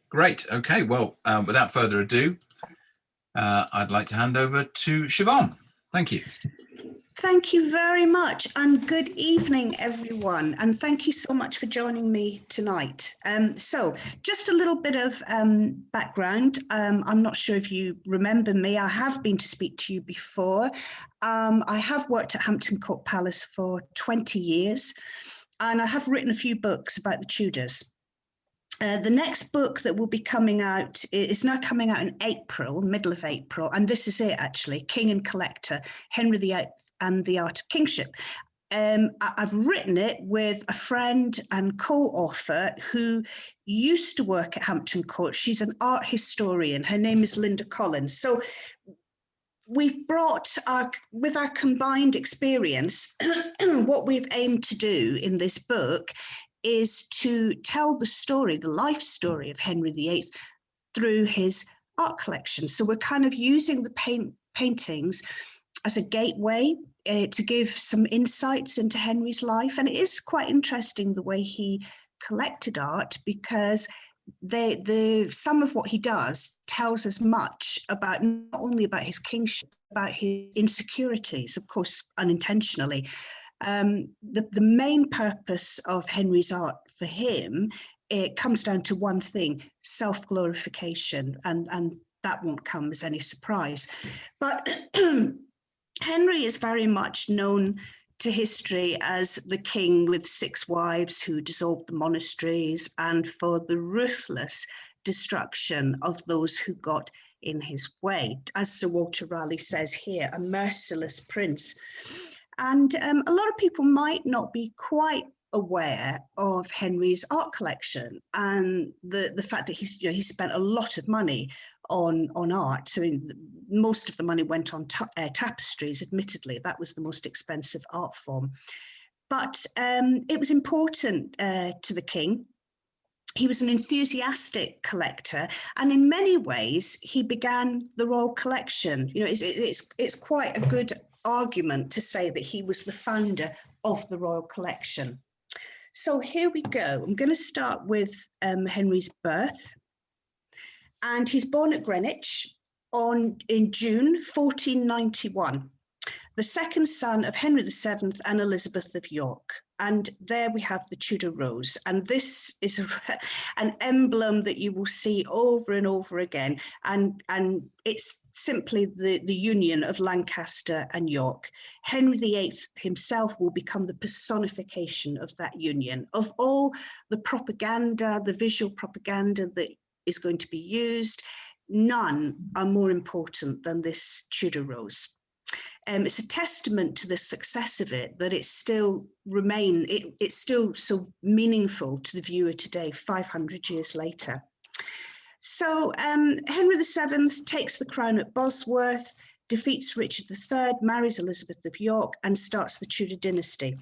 Great. Okay. Well, without further ado, I'd like to hand over to Siobhan. Thank you. Thank you very much, and good evening, everyone. And thank you so much for joining me tonight. So just a little bit of background. I'm not sure if you remember me. I have been to speak to you before. I have worked at Hampton Court Palace for 20 years, and I have written a few books about the Tudors. The next book that will be coming out is now coming out in April, middle of April, and this is it actually, King and Collector, Henry VIII and the Art of Kingship. I've written it with a friend and co-author who used to work at Hampton Court. She's an art historian. Her name is Linda Collins. So we've brought with our combined experience, what we've aimed to do in this book is to tell the story, the life story of Henry VIII through his art collection. So we're kind of using the paintings as a gateway to give some insights into Henry's life. And it is quite interesting the way he collected art, because some of what he does tells us much about not only about his kingship, about his insecurities, of course, unintentionally. The main purpose of Henry's art for him, it comes down to one thing: self-glorification, and that won't come as any surprise. But Henry is very much known to history as the king with 6 wives who dissolved the monasteries, and for the ruthless destruction of those who got in his way. As Sir Walter Raleigh says here, a merciless prince. And a lot of people might not be quite aware of Henry's art collection and the fact that he spent a lot of money on art. So most of the money went on tapestries. Admittedly, that was the most expensive art form, but it was important to the king. He was an enthusiastic collector, and in many ways he began the royal collection. It's quite a good argument to say that he was the founder of the royal collection. So here we go. I'm going to start with Henry's birth. And he's born at Greenwich in June 1491, the second son of Henry VII and Elizabeth of York. And there we have the Tudor rose. And this is an emblem that you will see over and over again. And it's simply the union of Lancaster and York. Henry VIII himself will become the personification of that union. Of all the propaganda, the visual propaganda that is going to be used, none are more important than this Tudor rose. It's a testament to the success of it that it's still so meaningful to the viewer today, 500 years later. So Henry VII takes the crown at Bosworth, defeats Richard III, marries Elizabeth of York, and starts the Tudor dynasty.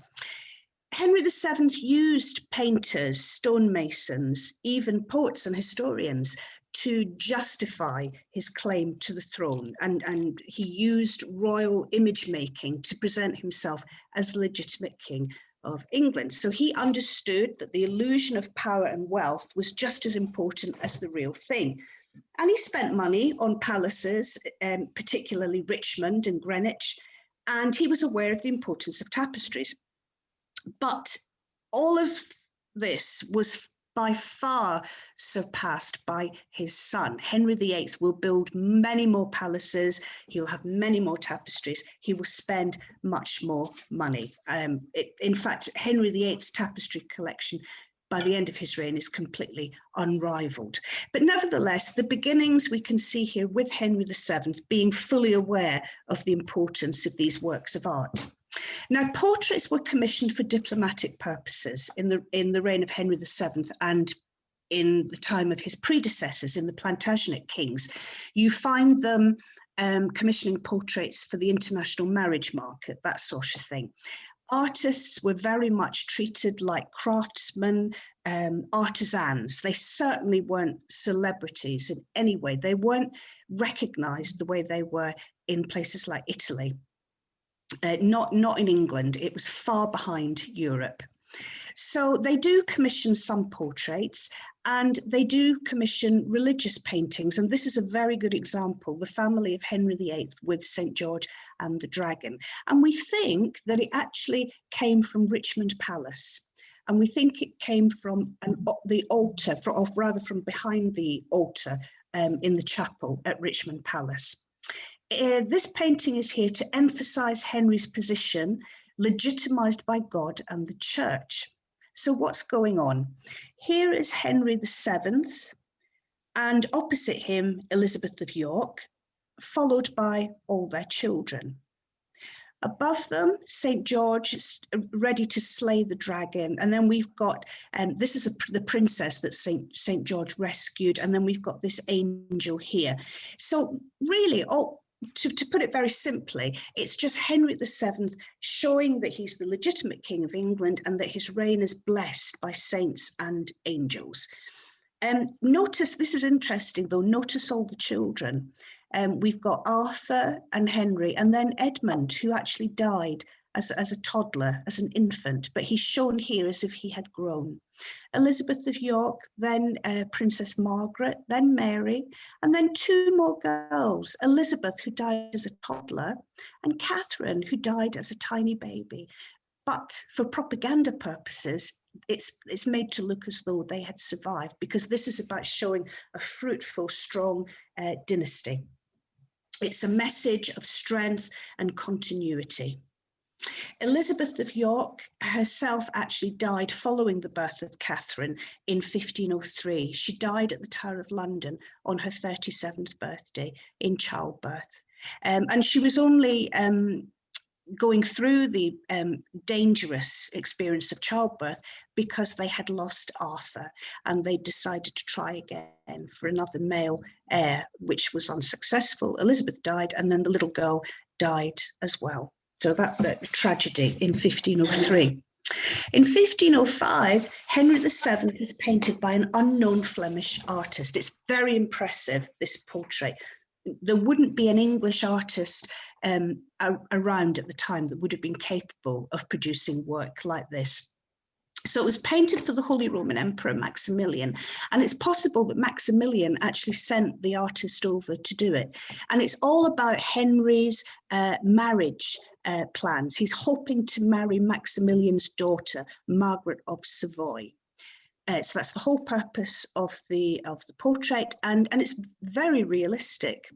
Henry VII used painters, stonemasons, even poets and historians to justify his claim to the throne, and he used royal image making to present himself as the legitimate king of England. So he understood that the illusion of power and wealth was just as important as the real thing. And he spent money on palaces, particularly Richmond and Greenwich, and he was aware of the importance of tapestries. But all of this was by far surpassed by his son. Henry VIII will build many more palaces. He'll have many more tapestries. He will spend much more money. In fact, Henry VIII's tapestry collection by the end of his reign is completely unrivaled. But nevertheless, the beginnings we can see here with Henry VII being fully aware of the importance of these works of art. Now, portraits were commissioned for diplomatic purposes in the reign of Henry VII and in the time of his predecessors, in the Plantagenet kings. You find them commissioning portraits for the international marriage market, that sort of thing. Artists were very much treated like craftsmen, artisans. They certainly weren't celebrities in any way. They weren't recognized the way they were in places like Italy. Not in England. It was far behind Europe. So they do commission some portraits, and they do commission religious paintings. And this is a very good example, the family of Henry VIII with St. George and the Dragon. And we think that it actually came from Richmond Palace. And we think it came from the altar, or rather from behind the altar in the chapel at Richmond Palace. This painting is here to emphasize Henry's position, legitimized by God and the church. So what's going on? Here is Henry VII, and opposite him, Elizabeth of York, followed by all their children. Above them, St. George is ready to slay the dragon. And then we've got, this is the princess that St. George rescued. And then we've got this angel here. So really, to put it very simply, it's just Henry VII showing that he's the legitimate king of England and that his reign is blessed by saints and angels. Notice, this is interesting though, notice all the children. We've got Arthur and Henry, and then Edmund, who actually died as a toddler, as an infant, but he's shown here as if he had grown. Elizabeth of York, then Princess Margaret, then Mary, and then two more girls, Elizabeth, who died as a toddler, and Catherine, who died as a tiny baby. But for propaganda purposes, it's made to look as though they had survived, because this is about showing a fruitful, strong dynasty. It's a message of strength and continuity. Elizabeth of York herself actually died following the birth of Catherine in 1503. She died at the Tower of London on her 37th birthday in childbirth. And she was only going through the dangerous experience of childbirth because they had lost Arthur, and they decided to try again for another male heir, which was unsuccessful. Elizabeth died, and then the little girl died as well. So that tragedy in 1503. In 1505, Henry VII is painted by an unknown Flemish artist. It's very impressive, this portrait. There wouldn't be an English artist around at the time that would have been capable of producing work like this. So it was painted for the Holy Roman Emperor Maximilian, and it's possible that Maximilian actually sent the artist over to do it. And it's all about Henry's marriage plans. He's hoping to marry Maximilian's daughter, Margaret of Savoy. So that's the whole purpose of the portrait, and it's very realistic.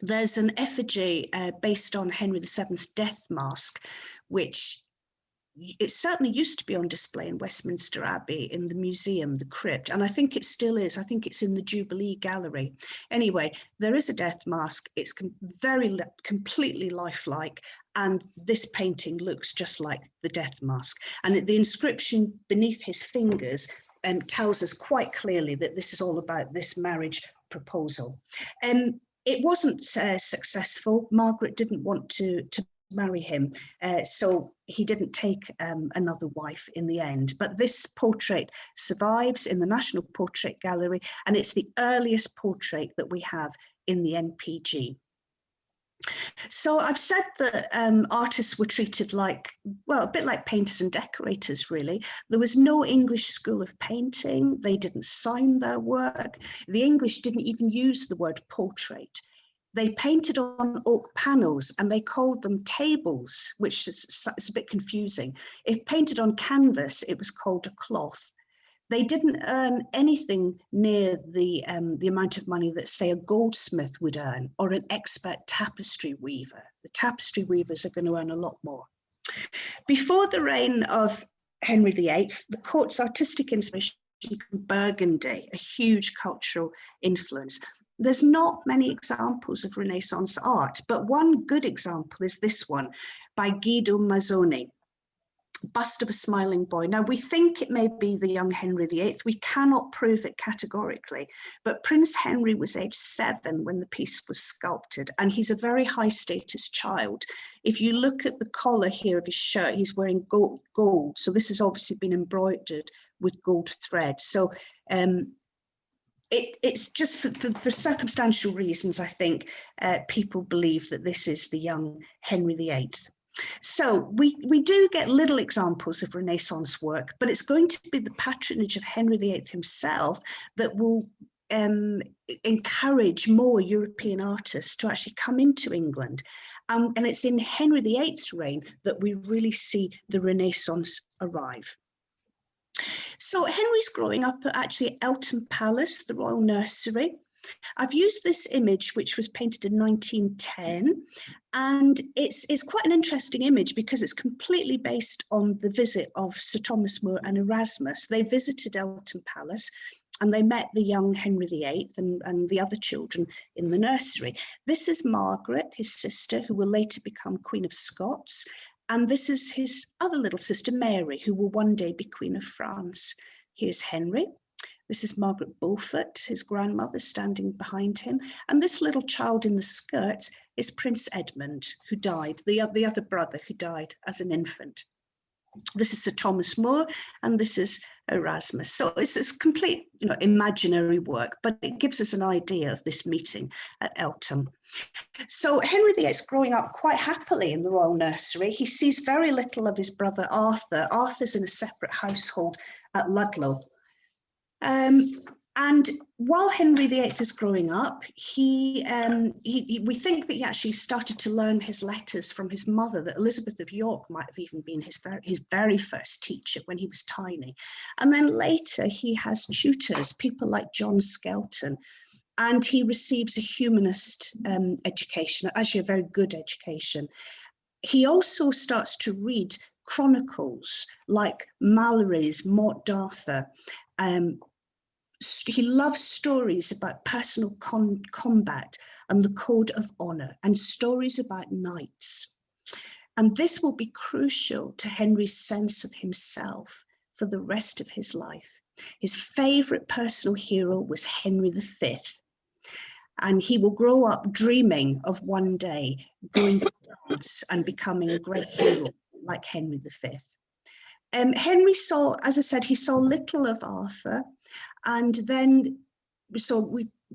There's an effigy based on Henry VII's death mask, which it certainly used to be on display in Westminster Abbey in the museum, the crypt, and I think it still is. I think it's in the Jubilee Gallery. Anyway, there is a death mask. It's completely lifelike, and this painting looks just like the death mask. And the inscription beneath his fingers tells us quite clearly that this is all about this marriage proposal. It wasn't successful. Margaret didn't want to marry him, so he didn't take another wife in the end. But this portrait survives in the National Portrait Gallery, and it's the earliest portrait that we have in the NPG. So I've said that artists were treated like, well, a bit like painters and decorators, really. There was no English school of painting. They didn't sign their work. The English didn't even use the word portrait. They painted on oak panels, and they called them tables, which is a bit confusing. If painted on canvas, it was called a cloth. They didn't earn anything near the amount of money that, say, a goldsmith would earn, or an expert tapestry weaver. The tapestry weavers are going to earn a lot more. Before the reign of Henry VIII, the court's artistic inspiration from Burgundy, a huge cultural influence. There's not many examples of Renaissance art, but one good example is this one by Guido Mazzoni, Bust of a Smiling Boy. Now, we think it may be the young Henry VIII. We cannot prove it categorically, but Prince Henry was age 7 when the piece was sculpted, and he's a very high status child. If you look at the collar here of his shirt, he's wearing gold. So this has obviously been embroidered with gold thread. So it's just for circumstantial reasons, I think people believe that this is the young Henry VIII. So we do get little examples of Renaissance work, but it's going to be the patronage of Henry VIII himself that will encourage more European artists to actually come into England. And it's in Henry VIII's reign that we really see the Renaissance arrive. So Henry's growing up at actually Elton Palace, the royal nursery. I've used this image, which was painted in 1910, and it's quite an interesting image because it's completely based on the visit of Sir Thomas More and Erasmus. They visited Elton Palace and they met the young Henry VIII and the other children in the nursery. This is Margaret, his sister, who will later become Queen of Scots, and this is his other little sister, Mary, who will one day be Queen of France. Here's Henry. This is Margaret Beaufort, his grandmother, standing behind him. And this little child in the skirts is Prince Edmund, who died, the other brother who died as an infant. This is Sir Thomas More, and this is Erasmus. So it's complete, imaginary work, but it gives us an idea of this meeting at Elton. So Henry VIII is growing up quite happily in the royal nursery. He sees very little of his brother Arthur. Arthur's in a separate household at Ludlow. And while Henry VIII is growing up, we think that he actually started to learn his letters from his mother, that Elizabeth of York might have even been his very first teacher when he was tiny. And then later he has tutors, people like John Skelton, and he receives a humanist education, actually a very good education. He also starts to read chronicles like Malory's Morte d'Arthur. He loves stories about personal combat and the code of honor and stories about knights. And this will be crucial to Henry's sense of himself for the rest of his life. His favorite personal hero was Henry V. And he will grow up dreaming of one day going to France and becoming a great hero like Henry V. Henry saw, as I said, he saw little of Arthur, and then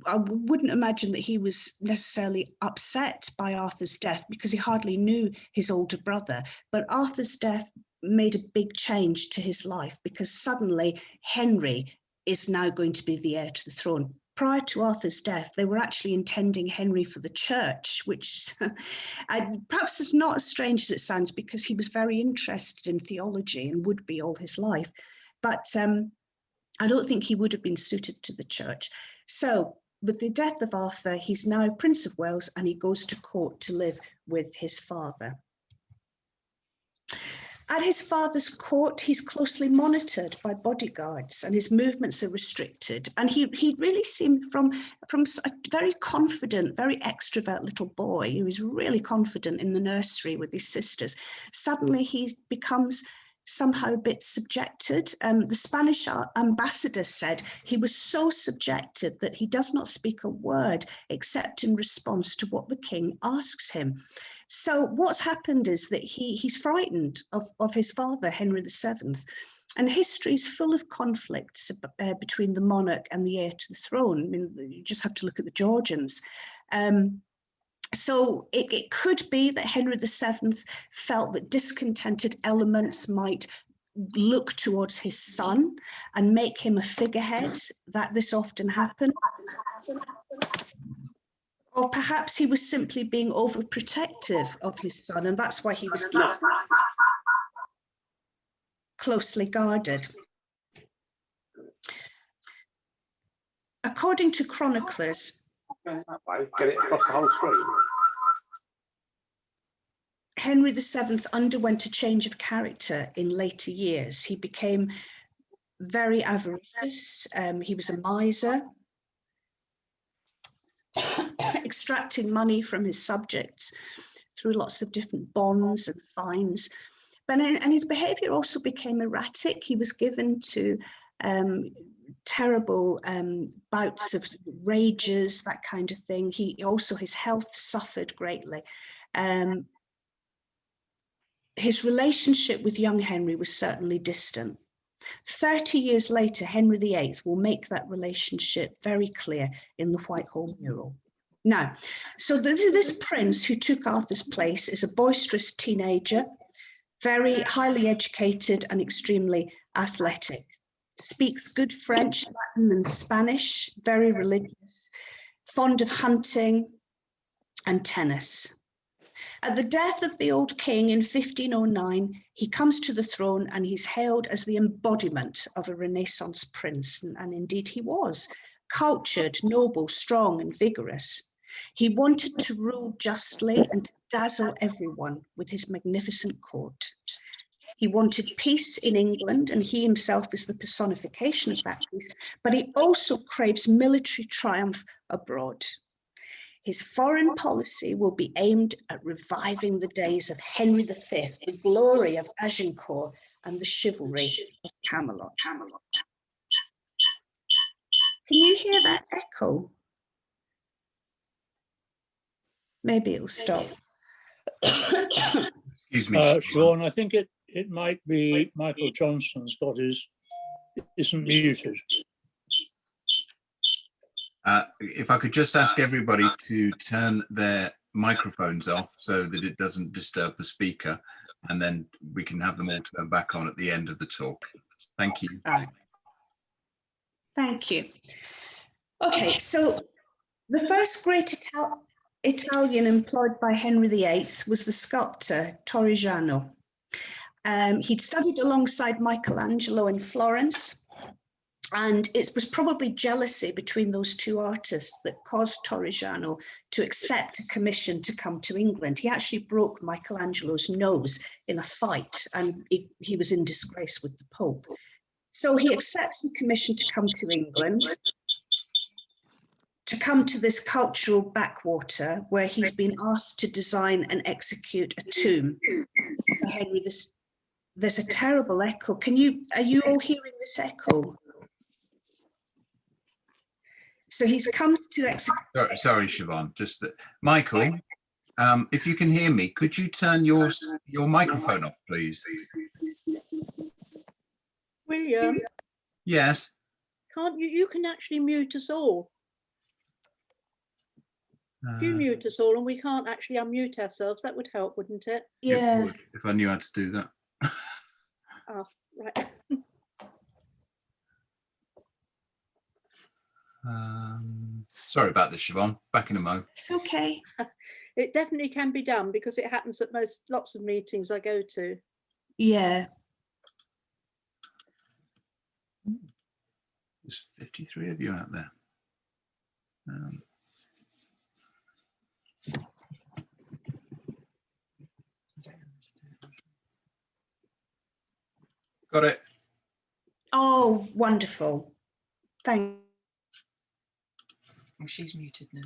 I wouldn't imagine that he was necessarily upset by Arthur's death because he hardly knew his older brother. But Arthur's death made a big change to his life because suddenly Henry is now going to be the heir to the throne. Prior to Arthur's death, they were actually intending Henry for the church, which perhaps is not as strange as it sounds because he was very interested in theology and would be all his life. But I don't think he would have been suited to the church. So with the death of Arthur, he's now Prince of Wales and he goes to court to live with his father. At his father's court, he's closely monitored by bodyguards and his movements are restricted. And he really seemed from a very confident, very extrovert little boy who was really confident in the nursery with his sisters. Suddenly he becomes somehow a bit subjected. The Spanish ambassador said he was so subjected that he does not speak a word except in response to what the king asks him. So what's happened is that he's frightened of his father, Henry VII. And history is full of conflicts between the monarch and the heir to the throne. I mean, you just have to look at the Georgians. So it could be that Henry VII felt that discontented elements might look towards his son and make him a figurehead, that this often happened. Or perhaps he was simply being overprotective of his son, and that's why he was closely guarded. According to chroniclers, get it across the whole screen. Henry VII underwent a change of character in later years. He became very avaricious. He was a miser, extracting money from his subjects through lots of different bonds and fines. And his behavior also became erratic. He was given to terrible bouts of rages, that kind of thing. His health suffered greatly. His relationship with young Henry was certainly distant. 30 years later, Henry VIII will make that relationship very clear in the Whitehall mural. Now, so this prince who took Arthur's place is a boisterous teenager, very highly educated and extremely athletic. Speaks good French, Latin, and Spanish, very religious, fond of hunting and tennis. At the death of the old king in 1509, he comes to the throne and he's hailed as the embodiment of a Renaissance prince, and indeed he was. Cultured, noble, strong, and vigorous. He wanted to rule justly and to dazzle everyone with his magnificent court. He wanted peace in England, and he himself is the personification of that peace, but he also craves military triumph abroad. His foreign policy will be aimed at reviving the days of Henry V, the glory of Agincourt, and the chivalry of Camelot. Can you hear that echo? Maybe it'll stop. Excuse me. Sean, I think it might be Michael Johnston's got his, isn't muted. If I could just ask everybody to turn their microphones off so that it doesn't disturb the speaker, and then we can have them all turn back on at the end of the talk. Thank you. Thank you. Okay, so the first great Italian employed by Henry VIII was the sculptor Torrijano. He'd studied alongside Michelangelo in Florence, and it was probably jealousy between those two artists that caused Torrijano to accept a commission to come to England. He actually broke Michelangelo's nose in a fight, and he was in disgrace with the Pope. So he accepts the commission to come to England, to come to this cultural backwater where he's been asked to design and execute a tomb for Henry VI. There's a terrible echo. Are you all hearing this echo? So he's come to execute. Sorry, Siobhan, just that. Michael, if you can hear me, could you turn your microphone off, please? William? Yes. Can't you can actually mute us all. If you mute us all and we can't actually unmute ourselves, that would help, wouldn't it? Yeah. It would, if I knew how to do that. Oh, right. Sorry about this, Siobhan. Back in a mo. It's okay. It definitely can be done because it happens at lots of meetings I go to. Yeah. There's 53 of you out there. Got it. Oh, wonderful. Thank. Oh, she's muted now.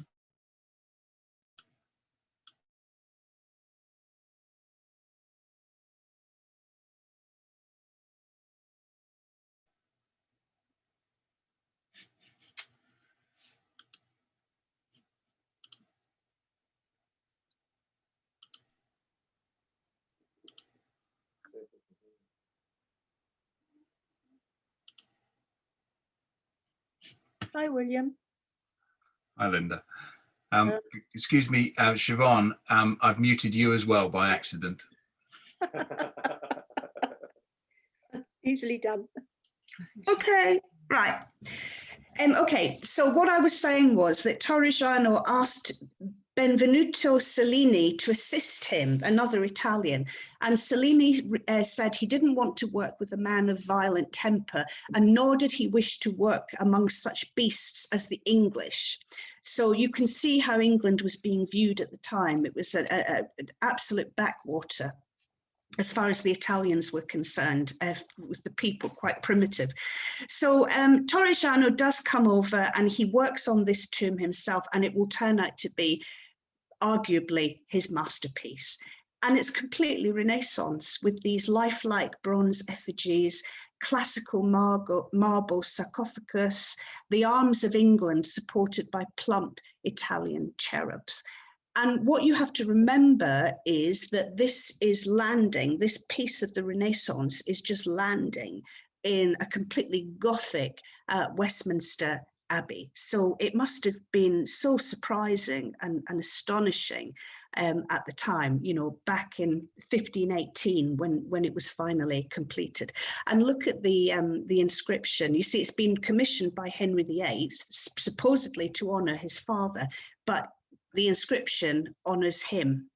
Hi, William. Hi, Linda. Excuse me, Siobhan, I've muted you as well by accident. Easily done. Okay, right. Okay, so what I was saying was that Torrijano asked Benvenuto Cellini to assist him, another Italian, and Cellini said he didn't want to work with a man of violent temper, and nor did he wish to work among such beasts as the English. So you can see how England was being viewed at the time. It was an absolute backwater as far as the Italians were concerned, with the people quite primitive. So Torrijano does come over and he works on this tomb himself, and it will turn out to be arguably his masterpiece. And it's completely Renaissance with these lifelike bronze effigies, classical marble sarcophagus, the arms of England supported by plump Italian cherubs. And what you have to remember is that this is landing, this piece of the Renaissance is just landing in a completely Gothic Westminster Abbey. So it must have been so surprising and astonishing at the time, you know, back in 1518 when it was finally completed. And look at the inscription. You see, it's been commissioned by Henry VIII, supposedly to honour his father, but the inscription honours him.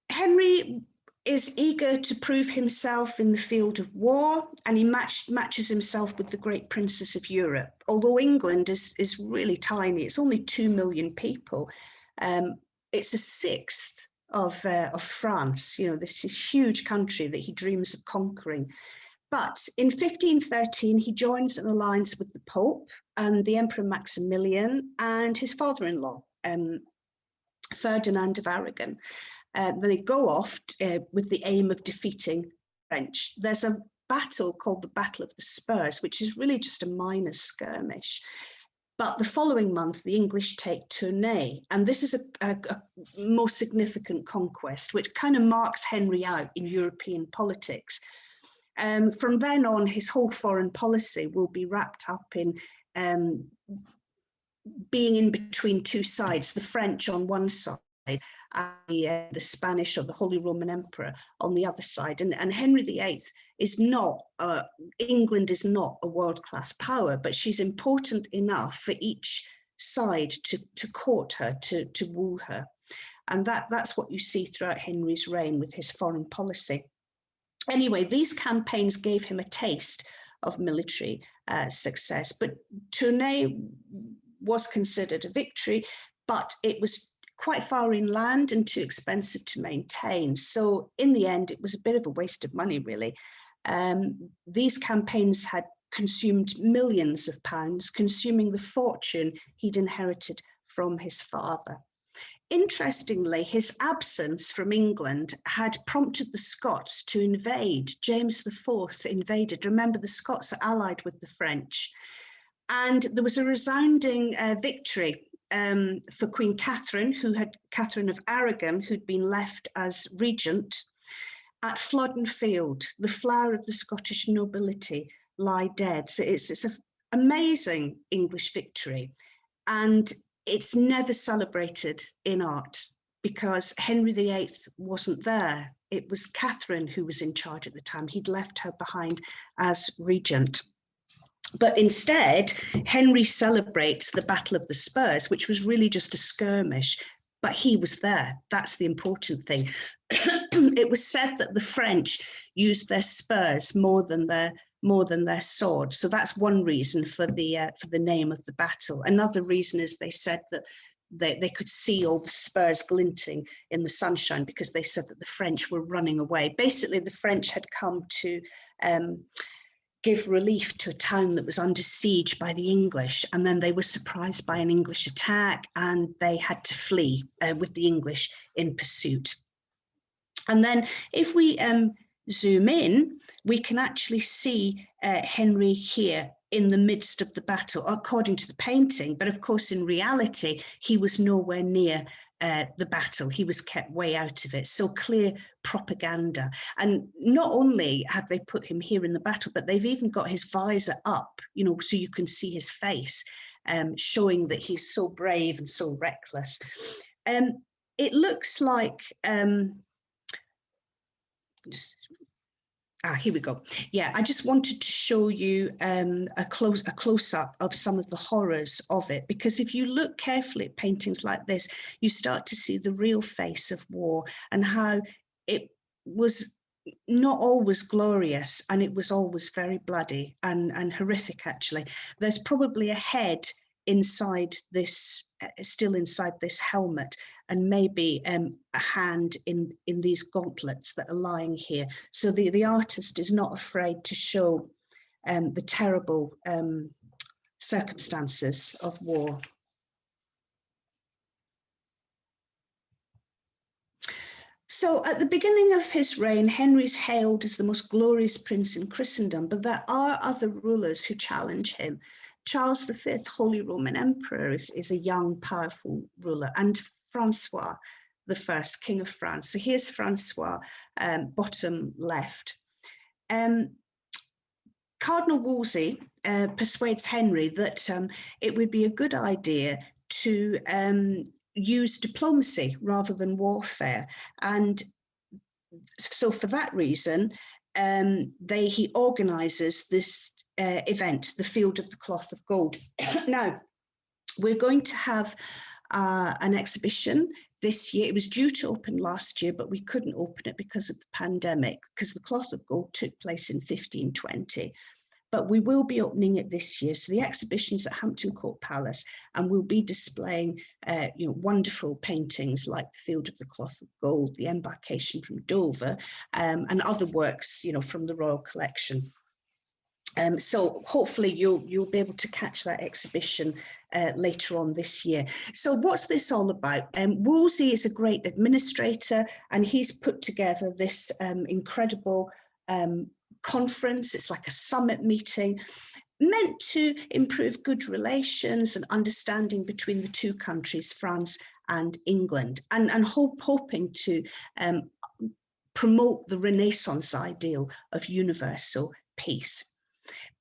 Henry is eager to prove himself in the field of war, and he matches himself with the great princes of Europe. Although England is really tiny, it's only 2 million people. It's a sixth of France. You know, this is huge country that he dreams of conquering. But in 1513, he joins an alliance with the Pope and the Emperor Maximilian and his father-in-law, Ferdinand of Aragon. They go off with the aim of defeating the French. There's a battle called the Battle of the Spurs, which is really just a minor skirmish. But the following month, the English take Tournai, and this is a more significant conquest, which kind of marks Henry out in European politics. From then on, his whole foreign policy will be wrapped up in being in between two sides, the French on one side, and the Spanish or the Holy Roman Emperor on the other side. And Henry VIII is not, England is not a world-class power, but she's important enough for each side to court her, to woo her. And that's what you see throughout Henry's reign with his foreign policy. Anyway, these campaigns gave him a taste of military success, but Tournai was considered a victory, but it was quite far inland and too expensive to maintain. So in the end, it was a bit of a waste of money, really. These campaigns had consumed millions of pounds, consuming the fortune he'd inherited from his father. Interestingly, his absence from England had prompted the Scots to invade. James IV invaded. Remember, the Scots are allied with the French. And there was a resounding victory for Queen Catherine, Catherine of Aragon, who'd been left as regent. At Flodden Field, the flower of the Scottish nobility lie dead. So it's an amazing English victory. And it's never celebrated in art because Henry VIII wasn't there. It was Catherine who was in charge at the time. He'd left her behind as regent. But instead, Henry celebrates the Battle of the Spurs, which was really just a skirmish, but he was there. That's the important thing. It was said that the French used their spurs more than their swords. So that's one reason for the name of the battle. Another reason is they said that they could see all the spurs glinting in the sunshine because they said that the French were running away. Basically, the French had come to give relief to a town that was under siege by the English, and then they were surprised by an English attack and they had to flee with the English in pursuit. And then if we zoom in, we can actually see Henry here in the midst of the battle, according to the painting. But of course, in reality, he was nowhere near the battle. He was kept way out of it. So clear propaganda. And not only have they put him here in the battle, but they've even got his visor up, you know, so you can see his face, showing that he's so brave and so reckless. It looks like here we go. Yeah, I just wanted to show you a close-up of some of the horrors of it, because if you look carefully at paintings like this, you start to see the real face of war and how it was not always glorious, and it was always very bloody and horrific, actually. There's probably a head inside this, still inside this helmet, and maybe a hand in these gauntlets that are lying here. So the artist is not afraid to show the terrible circumstances of war. So at the beginning of his reign, Henry's hailed as the most glorious prince in Christendom, but there are other rulers who challenge him. Charles V, Holy Roman Emperor, is a young, powerful ruler, and Francois I, King of France. So here's Francois, bottom left. Cardinal Wolsey persuades Henry that it would be a good idea to use diplomacy rather than warfare. And so for that reason, he organizes this event, the Field of the Cloth of Gold. Now, we're going to have an exhibition this year. It was due to open last year, but we couldn't open it because of the pandemic, because the Cloth of Gold took place in 1520. But we will be opening it this year. So the exhibition's at Hampton Court Palace, and we'll be displaying wonderful paintings like the Field of the Cloth of Gold, the Embarkation from Dover, and other works, from the Royal Collection. So hopefully you'll be able to catch that exhibition later on this year. So what's this all about? Wolsey is a great administrator, and he's put together this incredible conference. It's like a summit meeting meant to improve good relations and understanding between the two countries, France and England, and hoping to promote the Renaissance ideal of universal peace.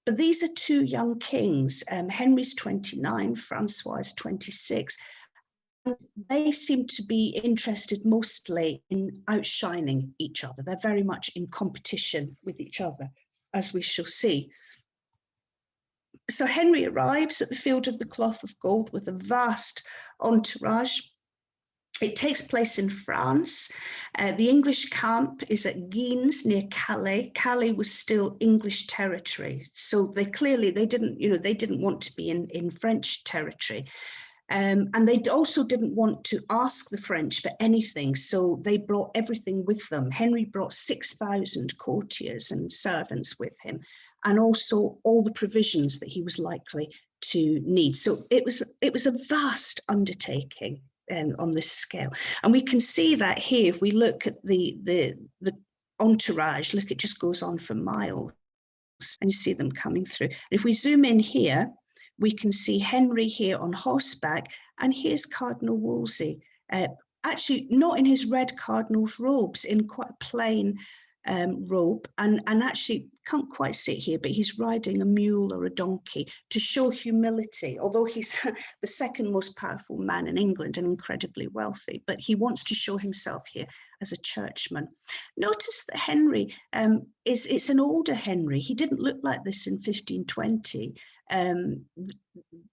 But these are two young kings. Henry's 29, Francois is 26. And they seem to be interested mostly in outshining each other. They're very much in competition with each other, as we shall see. So Henry arrives at the Field of the Cloth of Gold with a vast entourage. It takes place in France. The English camp is at Guines near Calais. Calais was still English territory, so they didn't want to be in French territory. And they also didn't want to ask the French for anything, so they brought everything with them. Henry brought 6,000 courtiers and servants with him, and also all the provisions that he was likely to need. So it was a vast undertaking on this scale. And we can see that here, if we look at the entourage, look, it just goes on for miles, and you see them coming through. If we zoom in here, we can see Henry here on horseback, and here's Cardinal Wolsey, actually not in his red cardinal's robes, in quite a plain robe, and actually can't quite see it here, but he's riding a mule or a donkey to show humility, although he's the second most powerful man in England and incredibly wealthy, but he wants to show himself here as a churchman. Notice that Henry it's an older Henry. He didn't look like this in 1520.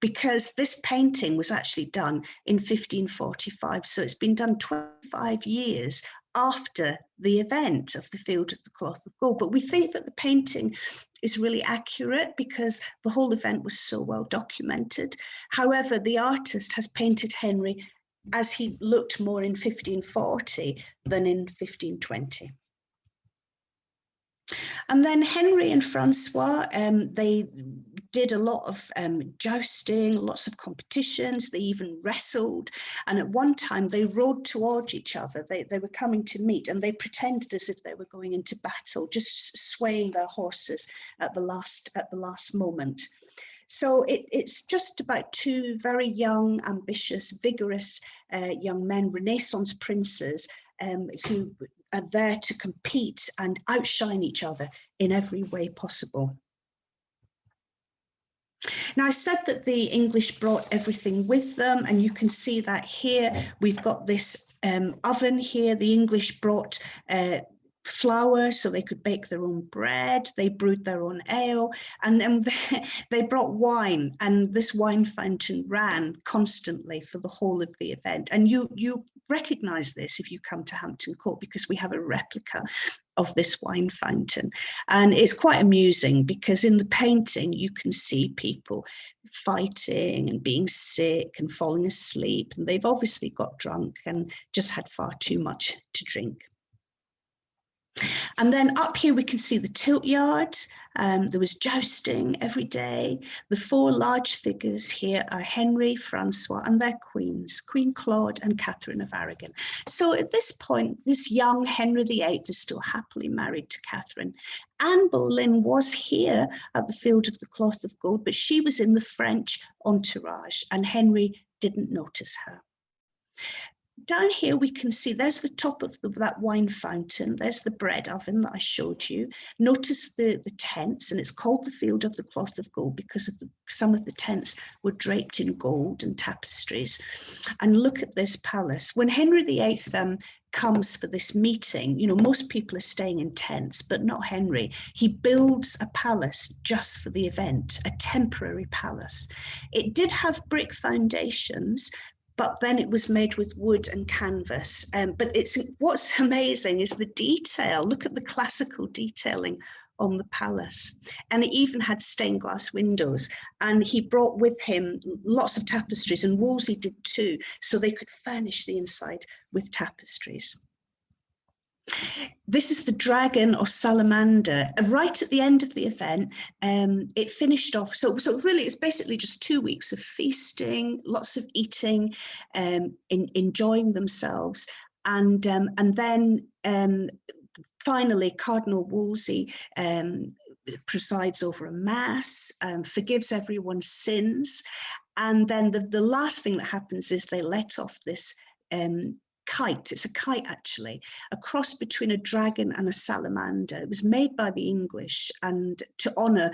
Because this painting was actually done in 1545, so it's been done 25 years after the event of the Field of the Cloth of Gold. But we think that the painting is really accurate because the whole event was so well documented. However, the artist has painted Henry as he looked more in 1540 than in 1520. And then Henry and Francois, they did a lot of jousting, lots of competitions. They even wrestled. And at one time they rode towards each other. They were coming to meet, and they pretended as if they were going into battle, just swaying their horses at the last moment. So it's just about two very young, ambitious, vigorous young men, Renaissance princes, who are there to compete and outshine each other in every way possible. Now, I said that the English brought everything with them, and you can see that here. We've got this oven here. The English brought flour so they could bake their own bread. They brewed their own ale, and then they brought wine, and this wine fountain ran constantly for the whole of the event. And you recognize this if you come to Hampton Court, because we have a replica of this wine fountain. And it's quite amusing because in the painting you can see people fighting and being sick and falling asleep, and they've obviously got drunk and just had far too much to drink. And then up here we can see the tilt yard. There was jousting every day. The four large figures here are Henry, Francois, and their queens, Queen Claude and Catherine of Aragon. So at this point, this young Henry VIII is still happily married to Catherine. Anne Boleyn was here at the Field of the Cloth of Gold, but she was in the French entourage, and Henry didn't notice her. Down here we can see there's the top of that wine fountain. There's the bread oven that I showed you. Notice the tents, and it's called the Field of the Cloth of Gold because of some of the tents were draped in gold and tapestries. And look at this palace. When Henry VIII comes for this meeting, you know, most people are staying in tents, but not Henry. He builds a palace just for the event, a temporary palace. It did have brick foundations, but then it was made with wood and canvas. But what's amazing is the detail. Look at the classical detailing on the palace. And it even had stained glass windows. And he brought with him lots of tapestries, and Wolsey did too, so they could furnish the inside with tapestries. This is the dragon or salamander. Right at the end of the event, it finished off. So really, it's basically just 2 weeks of feasting, lots of eating, enjoying themselves, and then finally, Cardinal Wolsey presides over a mass, forgives everyone's sins, and then the last thing that happens is they let off this kite. It's a kite, actually, a cross between a dragon and a salamander. It was made by the English and to honor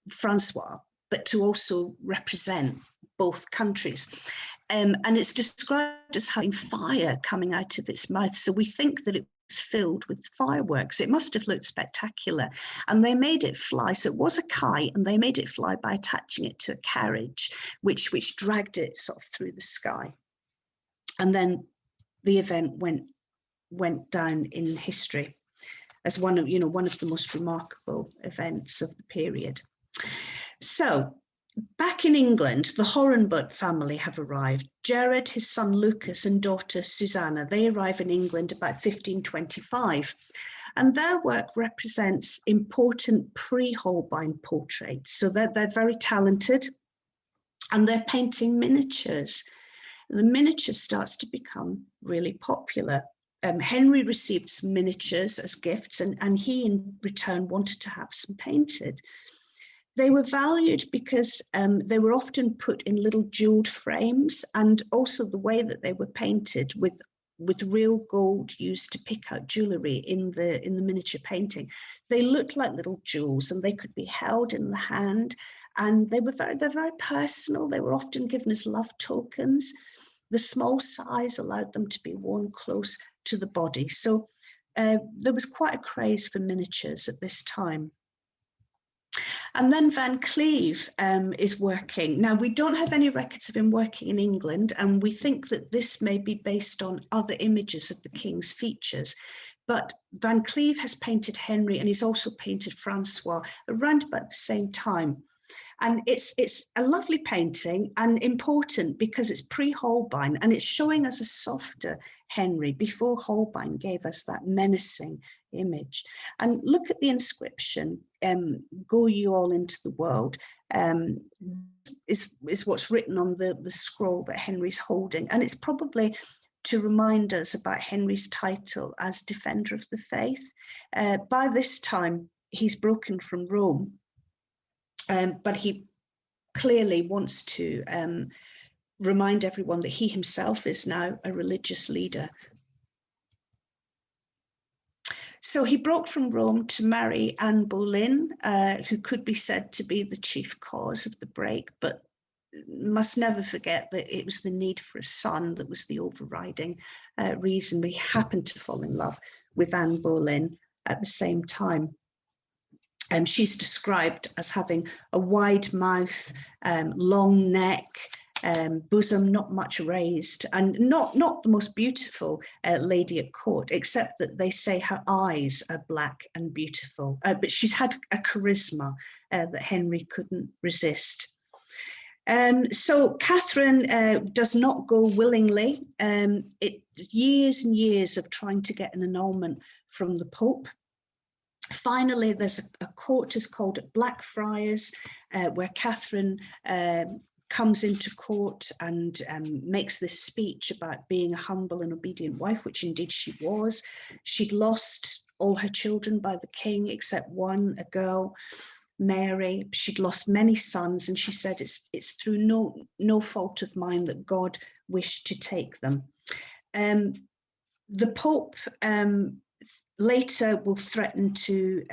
Francois, but to also represent both countries. And it's described as having fire coming out of its mouth. So we think that it was filled with fireworks. It must have looked spectacular. And they made it fly. So it was a kite, and they made it fly by attaching it to a carriage, which dragged it sort of through the sky. And then the event went down in history as one of the most remarkable events of the period. So back in England, the Horrenbutt family have arrived. Jared, his son Lucas, and daughter Susanna, they arrive in England about 1525. And their work represents important pre-Holbein portraits. So they're very talented, and they're painting miniatures. The miniature starts to become really popular. Henry received some miniatures as gifts, and he in return wanted to have some painted. They were valued because they were often put in little jeweled frames, and also the way that they were painted with real gold used to pick out jewellery in the miniature painting. They looked like little jewels, and they could be held in the hand, and they're very personal. They were often given as love tokens. The small size allowed them to be worn close to the body. So there was quite a craze for miniatures at this time. And then Van Cleef is working. Now, we don't have any records of him working in England, and we think that this may be based on other images of the king's features. But Van Cleef has painted Henry, and he's also painted Francois around about the same time. And it's a lovely painting, and important because it's pre-Holbein, and it's showing us a softer Henry before Holbein gave us that menacing image. And look at the inscription, "Go you all into the world," is what's written on the scroll that Henry's holding. And it's probably to remind us about Henry's title as Defender of the Faith. By this time, he's broken from Rome. But he clearly wants to remind everyone that he himself is now a religious leader. So he broke from Rome to marry Anne Boleyn, who could be said to be the chief cause of the break, but must never forget that it was the need for a son that was the overriding reason. We happened to fall in love with Anne Boleyn at the same time. She's described as having a wide mouth, long neck, bosom not much raised, and not the most beautiful lady at court, except that they say her eyes are black and beautiful. But she's had a charisma that Henry couldn't resist. So Catherine does not go willingly. Years and years of trying to get an annulment from the Pope. Finally, there's a court is called Blackfriars, where Catherine comes into court and makes this speech about being a humble and obedient wife, which indeed she was. She'd lost all her children by the king except one, a girl, Mary. She'd lost many sons, and she said it's through no fault of mine that God wished to take them. The Pope later will threaten to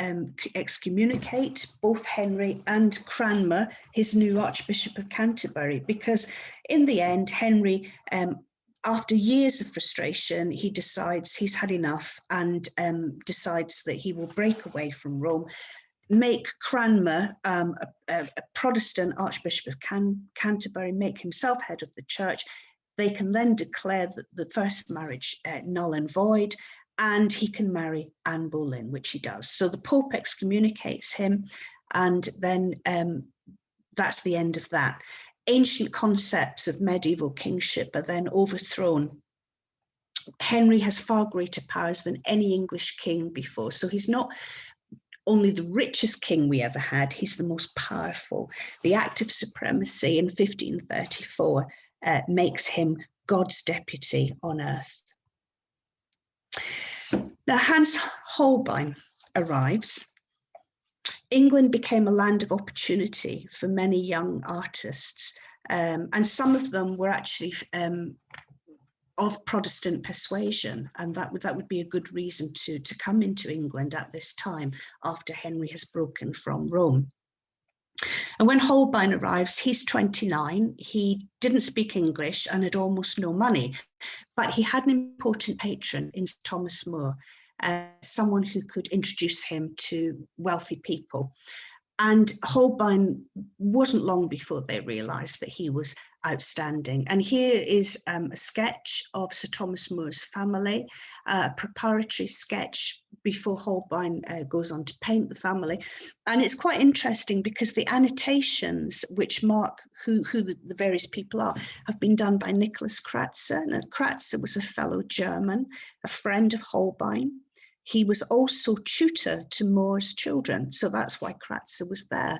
excommunicate both Henry and Cranmer, his new Archbishop of Canterbury, because in the end, Henry, after years of frustration, he decides he's had enough and decides that he will break away from Rome, make Cranmer a Protestant Archbishop of Canterbury, make himself head of the church. They can then declare that the first marriage null and void, and he can marry Anne Boleyn, which he does. So the Pope excommunicates him, and then that's the end of that. Ancient concepts of medieval kingship are then overthrown. Henry has far greater powers than any English king before. So he's not only the richest king we ever had, he's the most powerful. The Act of Supremacy in 1534 makes him God's deputy on earth. Now, Hans Holbein arrives. England became a land of opportunity for many young artists, and some of them were actually of Protestant persuasion, and that would be a good reason to come into England at this time after Henry has broken from Rome. And when Holbein arrives, he's 29. He didn't speak English and had almost no money, but he had an important patron in Thomas More, someone who could introduce him to wealthy people. And Holbein wasn't long before they realised that he was outstanding. And here is a sketch of Sir Thomas More's family, a preparatory sketch before Holbein goes on to paint the family. And it's quite interesting because the annotations which mark who the various people are have been done by Nicholas Kratzer. Now, Kratzer was a fellow German, a friend of Holbein. He was also tutor to More's children, so that's why Kratzer was there.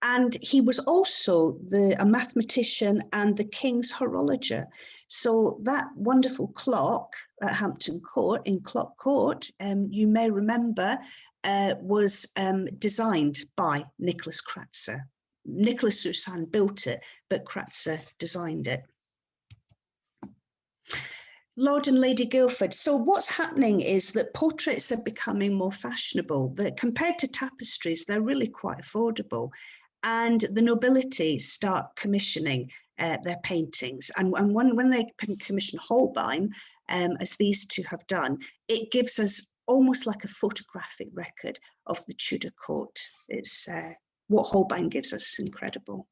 And he was also a mathematician and the king's horologer. So that wonderful clock at Hampton Court, in Clock Court, you may remember, was designed by Nicholas Kratzer. Nicholas Roussan built it, but Kratzer designed it. Lord and Lady Guildford. So what's happening is that portraits are becoming more fashionable. That compared to tapestries, they're really quite affordable. And the nobility start commissioning their paintings. And when they commission Holbein, as these two have done, it gives us almost like a photographic record of the Tudor court. It's what Holbein gives us is incredible.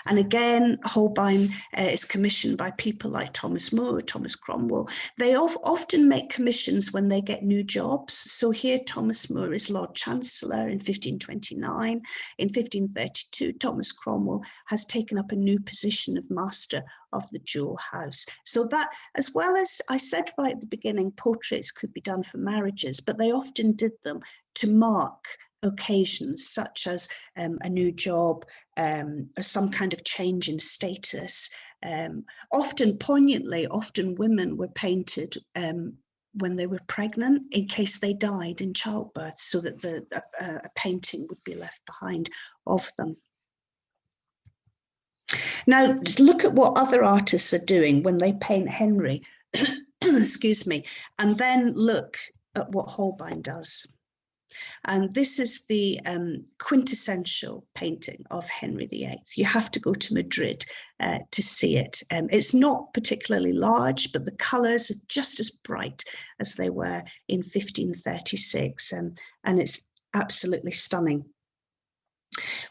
And again, Holbein is commissioned by people like Thomas More, Thomas Cromwell. They often make commissions when they get new jobs. So here, Thomas More is Lord Chancellor in 1529. In 1532, Thomas Cromwell has taken up a new position of Master of the Jewel House. So that, as well as I said right at the beginning, portraits could be done for marriages, but they often did them to mark occasions such as a new job, or some kind of change in status. Often, poignantly, often women were painted when they were pregnant in case they died in childbirth, so that a painting would be left behind of them. Now, just look at what other artists are doing when they paint Henry, excuse me, and then look at what Holbein does. And this is the quintessential painting of Henry VIII. You have to go to Madrid to see it. It's not particularly large, but the colours are just as bright as they were in 1536, and it's absolutely stunning.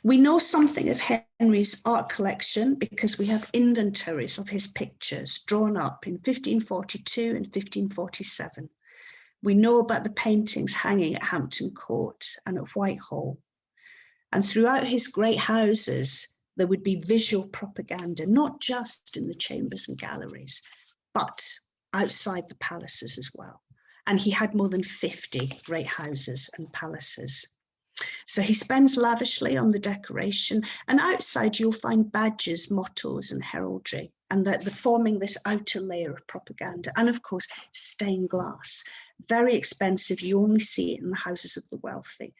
We know something of Henry's art collection because we have inventories of his pictures drawn up in 1542 and 1547. We know about the paintings hanging at Hampton Court and at Whitehall. And throughout his great houses, there would be visual propaganda, not just in the chambers and galleries, but outside the palaces as well. and he had more than 50 great houses and palaces. So he spends lavishly on the decoration, and outside you'll find badges, mottos and heraldry, and they're forming this outer layer of propaganda. And of course, stained glass, very expensive. You only see it in the houses of the wealthy.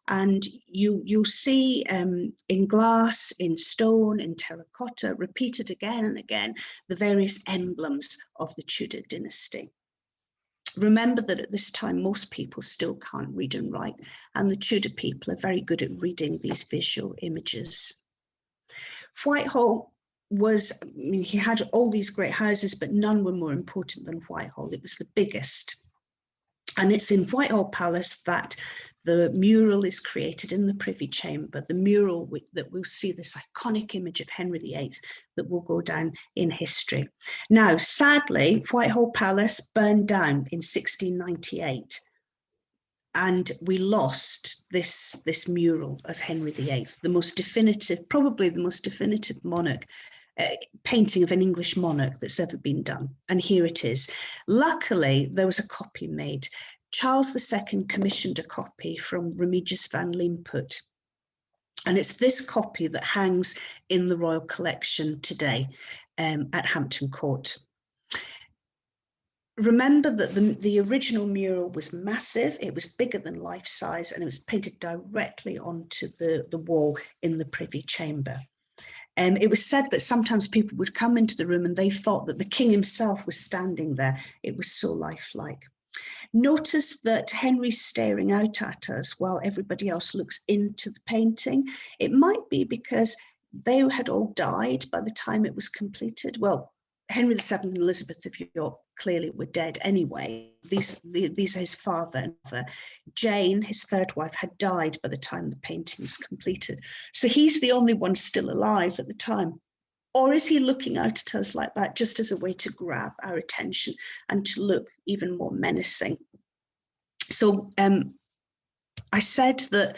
And you'll see in glass, in stone, in terracotta, repeated again and again, the various emblems of the Tudor dynasty. Remember that at this time, most people still can't read and write, and the Tudor people are very good at reading these visual images. Whitehall was, I mean, he had all these great houses, but none were more important than Whitehall. It was the biggest. And it's in Whitehall Palace that the mural is created in the Privy Chamber, the mural that we'll see this iconic image of Henry VIII that will go down in history. Now, sadly, Whitehall Palace burned down in 1698, and we lost this mural of Henry VIII, the most definitive, probably the most definitive monarch, painting of an English monarch that's ever been done. And here it is. Luckily, there was a copy made. Charles II commissioned a copy from Remigius van Limput. And it's this copy that hangs in the Royal Collection today at Hampton Court. Remember that the original mural was massive. It was bigger than life size, and it was painted directly onto the wall in the Privy Chamber. It was said that sometimes people would come into the room and they thought that the king himself was standing there. It was so lifelike. Notice that Henry's staring out at us while everybody else looks into the painting. It might be because they had all died by the time it was completed. Well, Henry VII and Elizabeth of York clearly were dead anyway. These are his father and mother. Jane, his third wife, had died by the time the painting was completed. So he's the only one still alive at the time. Or is he looking out at us like that just as a way to grab our attention and to look even more menacing? So I said that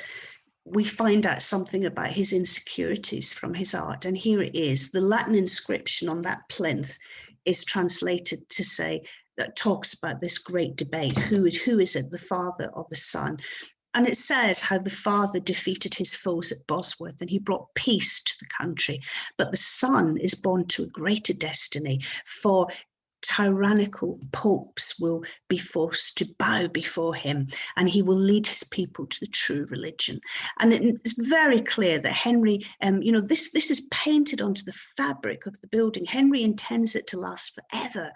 we find out something about his insecurities from his art, and here it is. The Latin inscription on that plinth is translated to say, that talks about this great debate, who is it, the father or the son? And it says how the father defeated his foes at Bosworth and he brought peace to the country, but the son is born to a greater destiny, for tyrannical popes will be forced to bow before him, and he will lead his people to the true religion. And it's very clear that Henry, this is painted onto the fabric of the building. Henry intends it to last forever,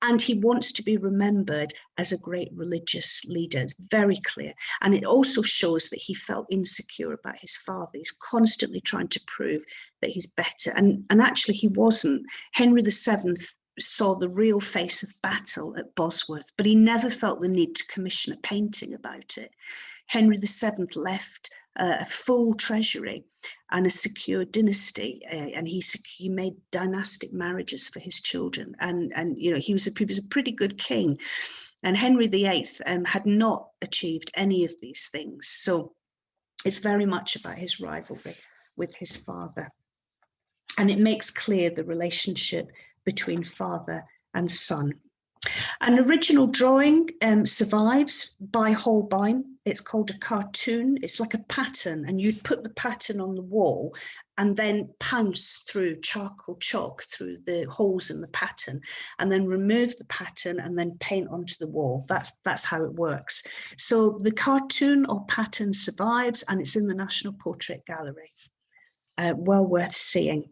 and he wants to be remembered as a great religious leader. It's very clear. And it also shows that he felt insecure about his father. He's constantly trying to prove that he's better, and actually he wasn't. Henry VII saw the real face of battle at Bosworth, but he never felt the need to commission a painting about it. Henry VII left a full treasury and a secure dynasty, and he made dynastic marriages for his children, and he was a pretty good king. And Henry VIII had not achieved any of these things, so it's very much about his rivalry with his father, and it makes clear the relationship between father and son. An original drawing survives by Holbein. It's called a cartoon. It's like a pattern, and you'd put the pattern on the wall and then pounce through charcoal chalk through the holes in the pattern, and then remove the pattern and then paint onto the wall. That's how it works. So the cartoon or pattern survives, and it's in the National Portrait Gallery. Well worth seeing.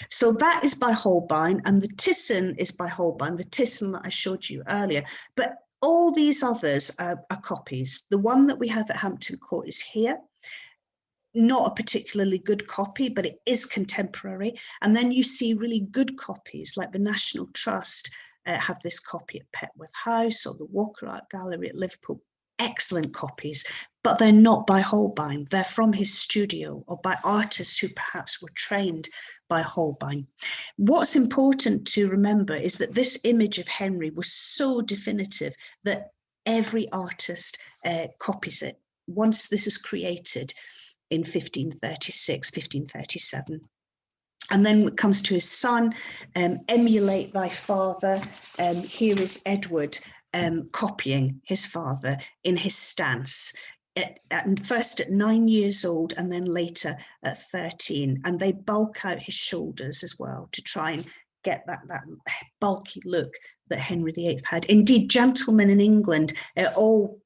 So that is by Holbein, and the Tyson is by Holbein, the Tyson that I showed you earlier. But all these others are copies. The one that we have at Hampton Court is here. Not a particularly good copy, but it is contemporary. And then you see really good copies, like the National Trust have this copy at Petworth House, or the Walker Art Gallery at Liverpool. Excellent copies, but they're not by Holbein. They're from his studio or by artists who perhaps were trained by Holbein. What's important to remember is that this image of Henry was so definitive that every artist copies it once this is created in 1536, 1537. And then it comes to his son, emulate thy father. Here is Edward copying his father in his stance. First at 9 years old and then later at 13, and they bulk out his shoulders as well to try and get that bulky look that Henry VIII had. Indeed, gentlemen in England all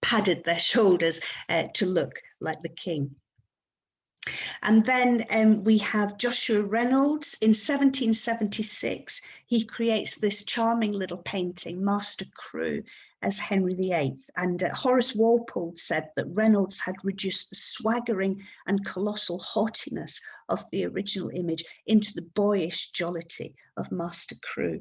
padded their shoulders to look like the king. And then we have Joshua Reynolds. In 1776, he creates this charming little painting, Master Crewe, as Henry VIII. And Horace Walpole said that Reynolds had reduced the swaggering and colossal haughtiness of the original image into the boyish jollity of Master Crewe.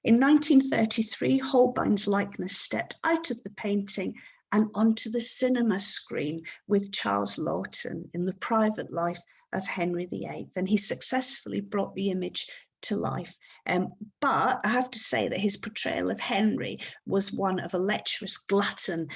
In 1933, Holbein's likeness stepped out of the painting and onto the cinema screen with Charles Laughton in The Private Life of Henry VIII. And he successfully brought the image to life. But I have to say that his portrayal of Henry was one of a lecherous glutton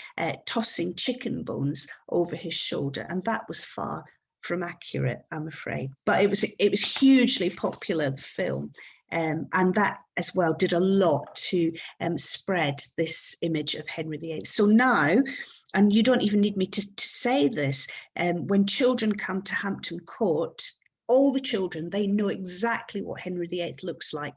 tossing chicken bones over his shoulder. And that was far from accurate, I'm afraid. But it was hugely popular, the film. And that as well did a lot to spread this image of Henry VIII. So now, and you don't even need me to say this, when children come to Hampton Court, all the children, they know exactly what Henry VIII looks like.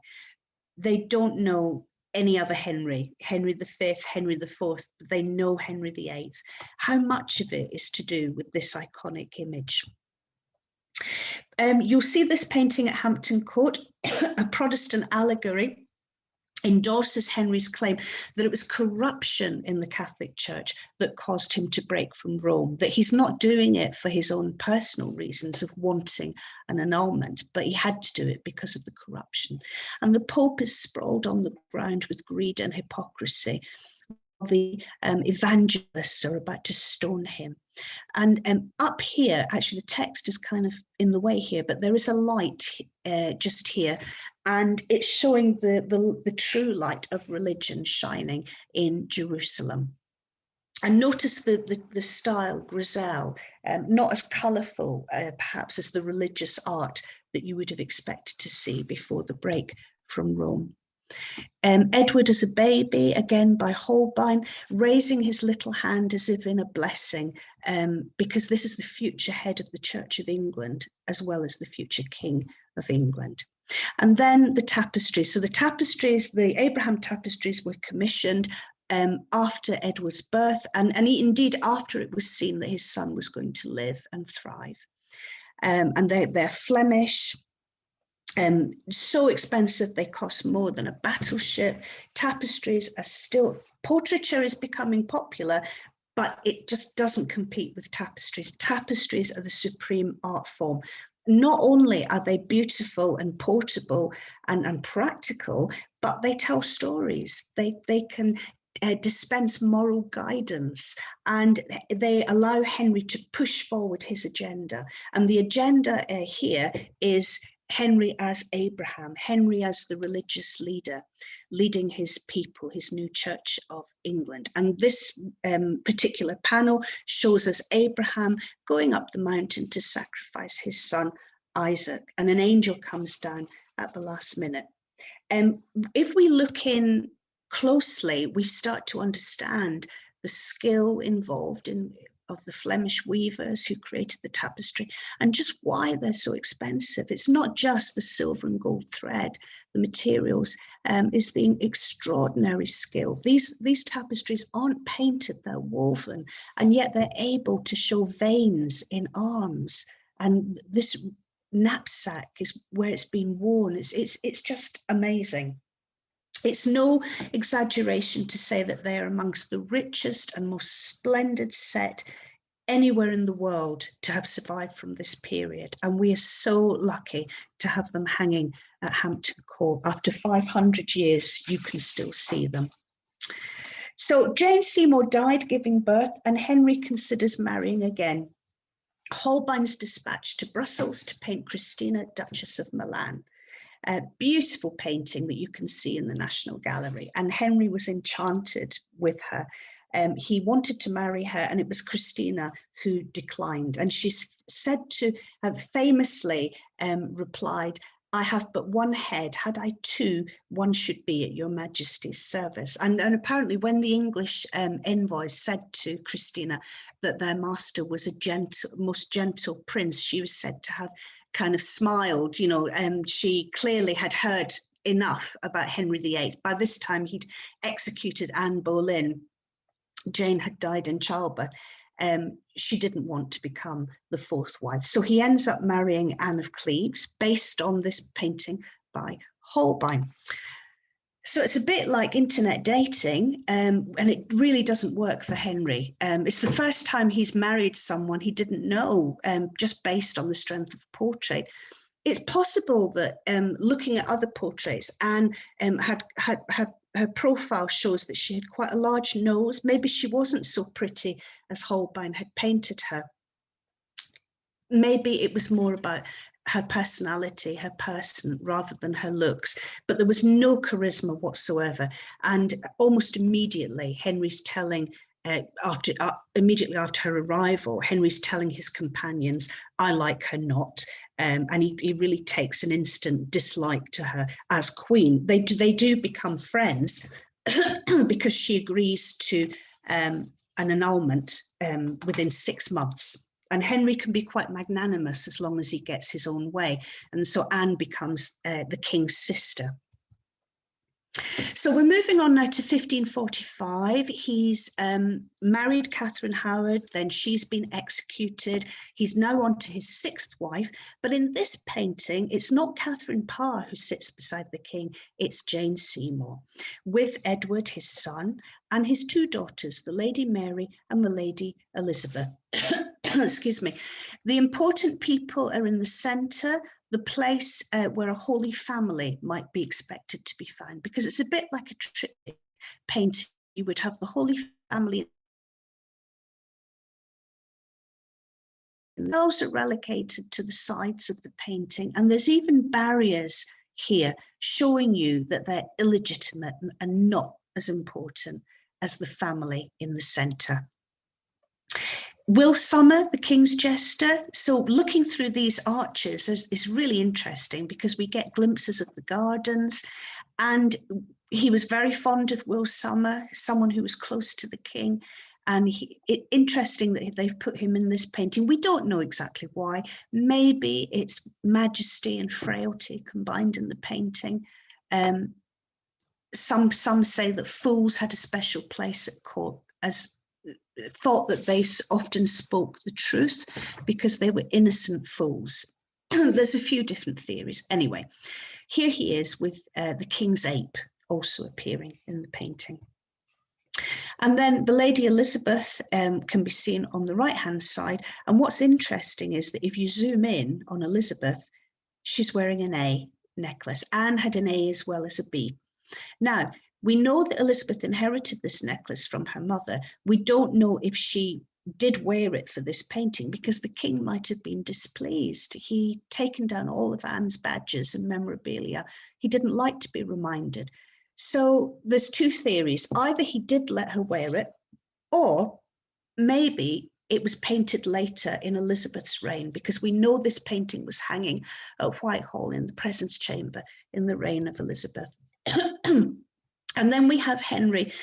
They don't know any other Henry V, Henry IV, but they know Henry VIII. How much of it is to do with this iconic image? You'll see this painting at Hampton Court, a Protestant allegory, endorses Henry's claim that it was corruption in the Catholic Church that caused him to break from Rome, that he's not doing it for his own personal reasons of wanting an annulment, but he had to do it because of the corruption. And the Pope is sprawled on the ground with greed and hypocrisy. The evangelists are about to stone him. And up here, actually the text is kind of in the way here, but there is a light just here, and it's showing the true light of religion shining in Jerusalem. And notice the style, Grizel, not as colourful perhaps as the religious art that you would have expected to see before the break from Rome. Edward as a baby, again by Holbein, raising his little hand as if in a blessing, because this is the future head of the Church of England, as well as the future King of England. And then the tapestries. So the tapestries, the Abraham tapestries, were commissioned after Edward's birth, and indeed after it was seen that his son was going to live and thrive. And they're Flemish. So expensive, they cost more than a battleship. Tapestries are still, portraiture is becoming popular, but it just doesn't compete with tapestries. Tapestries are the supreme art form. Not only are they beautiful and portable and practical, but they tell stories. They can dispense moral guidance, and they allow Henry to push forward his agenda. And the agenda here is Henry as Abraham, Henry as the religious leader, leading his people, his new Church of England. And this particular panel shows us Abraham going up the mountain to sacrifice his son Isaac, and an angel comes down at the last minute. If we look in closely, we start to understand the skill involved of the Flemish weavers who created the tapestry, and just why they're so expensive. It's not just the silver and gold thread, the materials, is the extraordinary skill. These tapestries aren't painted, they're woven, and yet they're able to show veins in arms. And this knapsack is where it's been worn. It's just amazing. It's no exaggeration to say that they are amongst the richest and most splendid set anywhere in the world to have survived from this period. And we are so lucky to have them hanging at Hampton Court. After 500 years, you can still see them. So Jane Seymour died giving birth, and Henry considers marrying again. Holbein's dispatched to Brussels to paint Christina, Duchess of Milan. A beautiful painting that you can see in the National Gallery, and Henry was enchanted with her. He wanted to marry her, and it was Christina who declined. And she's said to have famously replied, I have but one head. Had I two, one should be at your majesty's service. And apparently when the English envoys said to Christina that their master was a most gentle prince, she was said to have kind of smiled, you know, and she clearly had heard enough about Henry VIII. By this time, he'd executed Anne Boleyn. Jane had died in childbirth. She didn't want to become the fourth wife. So he ends up marrying Anne of Cleves based on this painting by Holbein. So it's a bit like internet dating, and it really doesn't work for Henry. It's the first time he's married someone he didn't know, just based on the strength of the portrait. It's possible that looking at other portraits, Anne her profile shows that she had quite a large nose. Maybe she wasn't so pretty as Holbein had painted her. Maybe it was more about her personality, her person, rather than her looks, but there was no charisma whatsoever. And almost immediately, Henry's telling, immediately after her arrival, Henry's telling his companions, I like her not. And he really takes an instant dislike to her as queen. They do become friends because she agrees to an annulment within 6 months. And Henry can be quite magnanimous as long as he gets his own way. And so Anne becomes the king's sister. So we're moving on now to 1545. He's married Catherine Howard, then she's been executed. He's now on to his 6th wife. But in this painting, it's not Catherine Parr who sits beside the king, it's Jane Seymour, with Edward, his son, and his 2 daughters, the Lady Mary and the Lady Elizabeth. Excuse me. The important people are in the centre, the place where a holy family might be expected to be found, because it's a bit like a triptych painting. You would have the Holy Family. Those are relegated to the sides of the painting, and there's even barriers here showing you that they're illegitimate and not as important as the family in the centre. Will Sommer, the king's jester. So looking through these arches is really interesting because we get glimpses of the gardens, and he was very fond of Will Sommer, someone who was close to the king. And interesting that they've put him in this painting. We don't know exactly why. Maybe it's majesty and frailty combined in the painting. Some say that fools had a special place at court, as thought that they often spoke the truth because they were innocent fools. There's a few different theories. Anyway, here he is with the king's ape also appearing in the painting. And then the Lady Elizabeth can be seen on the right-hand side. And what's interesting is that if you zoom in on Elizabeth, she's wearing an A necklace. Anne had an A as well as a B. Now, we know that Elizabeth inherited this necklace from her mother. We don't know if she did wear it for this painting because the king might have been displeased. He'd taken down all of Anne's badges and memorabilia. He didn't like to be reminded. So there's 2 theories. Either he did let her wear it, or maybe it was painted later in Elizabeth's reign, because we know this painting was hanging at Whitehall in the presence chamber in the reign of Elizabeth. And then we have Henry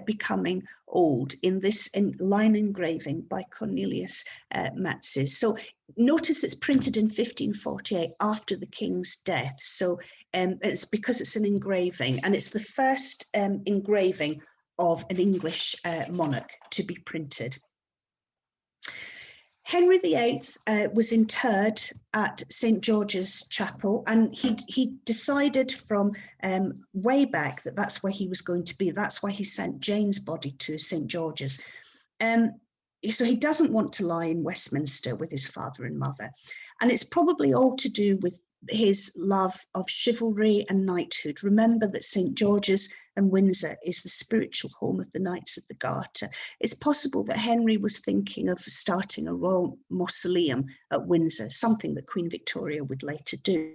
becoming old in this line engraving by Cornelius Matzes. So notice it's printed in 1548 after the king's death. So it's because it's an engraving, and it's the first engraving of an English monarch to be printed. Henry VIII was interred at St. George's Chapel, and he decided from way back that that's where he was going to be. That's why he sent Jane's body to St. George's. So he doesn't want to lie in Westminster with his father and mother. And it's probably all to do with his love of chivalry and knighthood. Remember that St. George's and Windsor is the spiritual home of the Knights of the Garter. It's possible that Henry was thinking of starting a royal mausoleum at Windsor, something that Queen Victoria would later do.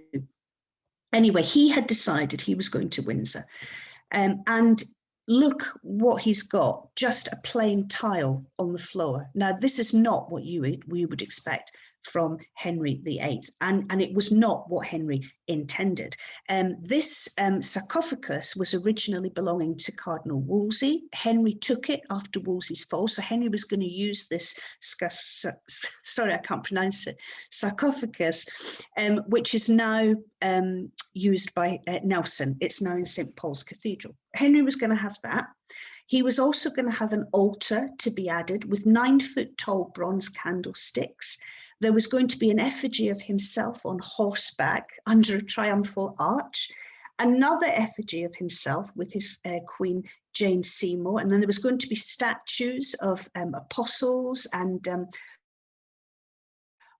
Anyway, he had decided he was going to Windsor. And look what he's got, just a plain tile on the floor. Now, this is not what we would expect from Henry VIII, and it was not what Henry intended. This sarcophagus was originally belonging to Cardinal Wolsey. Henry took it after Wolsey's fall, so Henry was going to use this, sorry, I can't pronounce it, sarcophagus, which is now used by Nelson. It's now in St. Paul's Cathedral. Henry was going to have that. He was also going to have an altar to be added with 9-foot tall bronze candlesticks. There was going to be an effigy of himself on horseback under a triumphal arch, another effigy of himself with his Queen Jane Seymour, and then there was going to be statues of apostles and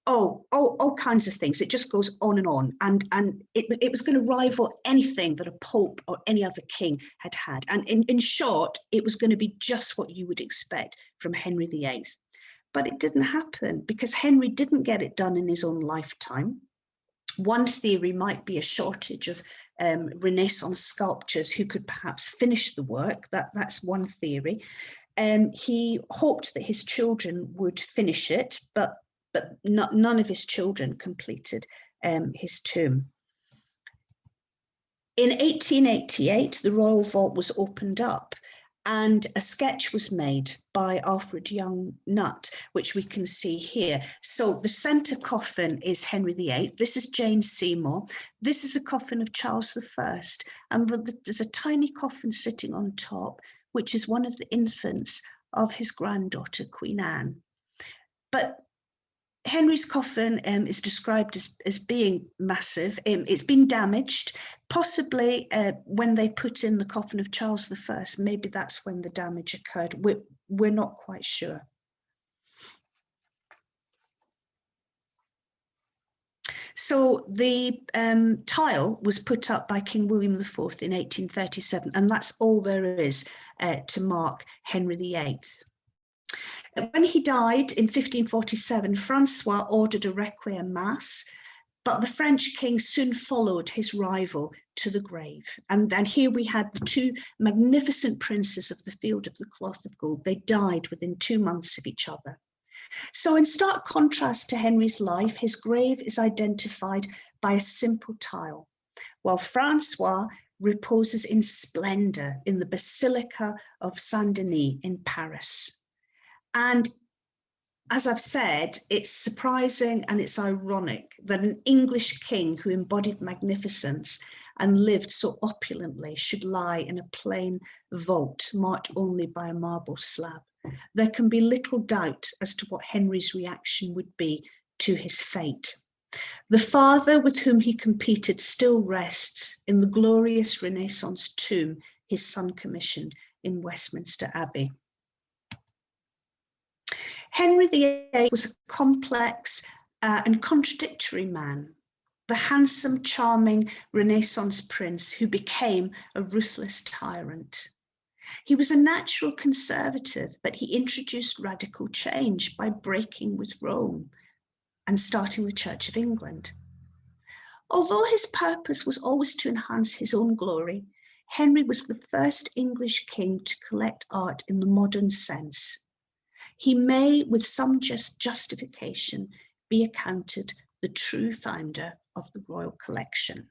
all kinds of things. It just goes on, and it was going to rival anything that a pope or any other king had had. And in short, it was going to be just what you would expect from Henry VIII. But it didn't happen because Henry didn't get it done in his own lifetime. One theory might be a shortage of Renaissance sculptors who could perhaps finish the work. That's one theory. He hoped that his children would finish it, but none of his children completed his tomb. In 1888, the Royal Vault was opened up and a sketch was made by Alfred Young Nutt, which we can see here. So the centre coffin is Henry VIII. This is Jane Seymour. This is a coffin of Charles I. And there's a tiny coffin sitting on top, which is one of the infants of his granddaughter, Queen Anne. But Henry's coffin is described as being massive. It's been damaged, possibly when they put in the coffin of Charles I. Maybe that's when the damage occurred. We're not quite sure. So the tile was put up by King William IV in 1837, and that's all there is to mark Henry VIII. When he died in 1547, Francois ordered a requiem mass, but the French king soon followed his rival to the grave. And here we had the two magnificent princes of the Field of the Cloth of Gold. They died within 2 months of each other. So in stark contrast to Henry's life, his grave is identified by a simple tile, while Francois reposes in splendor in the Basilica of Saint-Denis in Paris. And as I've said, it's surprising and it's ironic that an English king who embodied magnificence and lived so opulently should lie in a plain vault marked only by a marble slab. There can be little doubt as to what Henry's reaction would be to his fate. The father with whom he competed still rests in the glorious Renaissance tomb his son commissioned in Westminster Abbey. Henry VIII was a complex and contradictory man, the handsome, charming Renaissance prince who became a ruthless tyrant. He was a natural conservative, but he introduced radical change by breaking with Rome and starting the Church of England. Although his purpose was always to enhance his own glory, Henry was the first English king to collect art in the modern sense. He may, with some justification, be accounted the true founder of the royal collection.